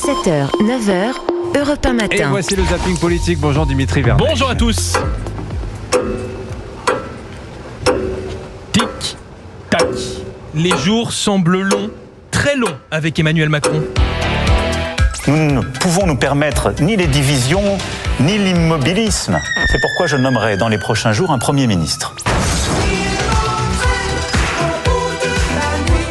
7h, 9h, Europe 1 matin. Et voici le zapping politique. Bonjour Dimitri Vernet. Bonjour à tous. Tic, tac. Les jours semblent longs, très longs avec Emmanuel Macron. Nous ne pouvons nous permettre ni les divisions, ni l'immobilisme. C'est pourquoi je nommerai dans les prochains jours un Premier ministre.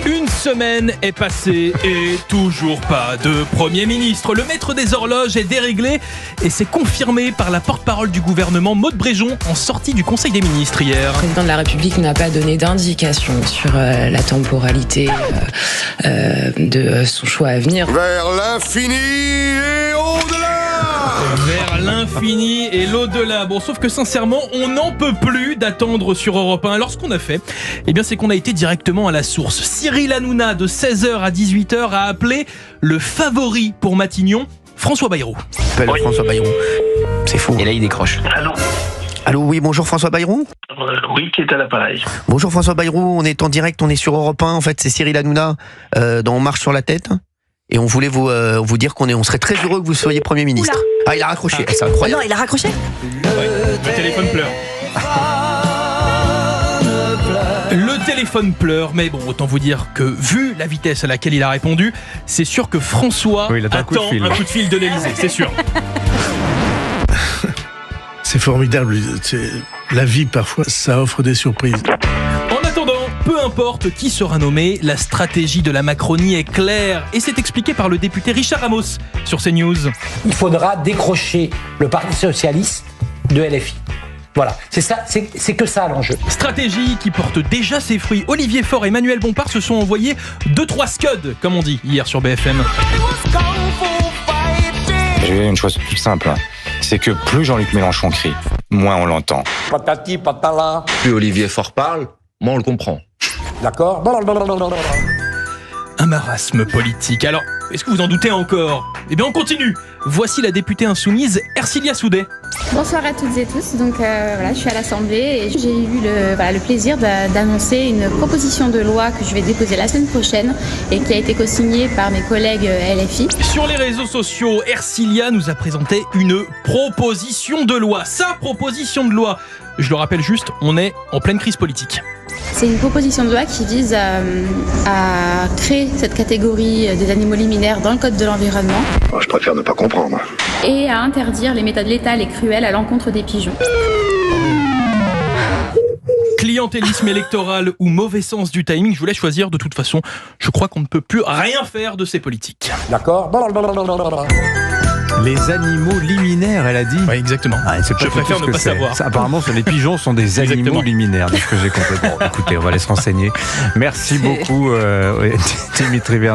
Une semaine est passée et toujours pas de Premier ministre. Le maître des horloges est déréglé et c'est confirmé par la porte-parole du gouvernement, Maud Bréjon, en sortie du Conseil des ministres hier. Le président de la République n'a pas donné d'indication sur la temporalité de son choix à venir. Vers l'infini et au-delà. Vers l'infini et l'au-delà. Bon, sauf que sincèrement, on n'en peut plus d'attendre sur Europe 1. Alors ce qu'on a fait, c'est qu'on a été directement à la source. Cyril Hanouna, de 16h à 18h, a appelé le favori pour Matignon, François Bayrou. Oui. François Bayrou. C'est fou. Et là, il décroche. Allô, oui, bonjour François Bayrou. Oui, qui est à l'appareil. Bonjour François Bayrou, on est en direct, on est sur Europe 1. En fait, c'est Cyril Hanouna dans On marche sur la tête. Et on voulait vous dire on serait très heureux que vous soyez Premier ministre. Oula. Ah, il a raccroché, c'est incroyable. Non, il a raccroché. Le téléphone pleure. Le téléphone pleure, mais bon, autant vous dire que vu la vitesse à laquelle il a répondu, c'est sûr que François attend un coup de fil de l'Élysée, c'est sûr. C'est formidable. La vie, parfois, ça offre des surprises. En attendant, peu importe qui sera nommé, la stratégie de la Macronie est claire et c'est expliqué par le député Richard Ramos sur CNews. Il faudra décrocher le Parti Socialiste de LFI. Voilà, c'est ça, c'est que ça l'enjeu. Stratégie qui porte déjà ses fruits. Olivier Faure et Emmanuel Bompard se sont envoyés 2-3 scuds, comme on dit hier sur BFM. J'ai une chose toute simple, c'est que plus Jean-Luc Mélenchon crie, moins on l'entend. Patati patala. Plus Olivier Faure parle, moins on le comprend. D'accord. Un marasme politique. Alors, est-ce que vous en doutez encore ? On continue. Voici la députée insoumise Ercilia Soudet. Bonsoir à toutes et tous. Donc je suis à l'Assemblée et j'ai eu le plaisir d'annoncer une proposition de loi que je vais déposer la semaine prochaine et qui a été co-signée par mes collègues LFI. Sur les réseaux sociaux, Ercilia nous a présenté une proposition de loi. Sa proposition de loi. Je le rappelle juste, on est en pleine crise politique. C'est une proposition de loi qui vise à créer cette catégorie des animaux liminaires dans le Code de l'environnement. Je préfère ne pas comprendre. Et à interdire les méthodes létales et cruelles à l'encontre des pigeons. Clientélisme électoral ou mauvais sens du timing, je vous laisse choisir. De toute façon, je crois qu'on ne peut plus rien faire de ces politiques. D'accord. Les animaux liminaires, elle a dit. Oui, exactement. Je préfère ne pas savoir. Ça, apparemment, les pigeons sont des animaux liminaires, de ce que j'ai compris. Bon, écoutez, on va aller se renseigner. Merci beaucoup, Dimitri Vernet.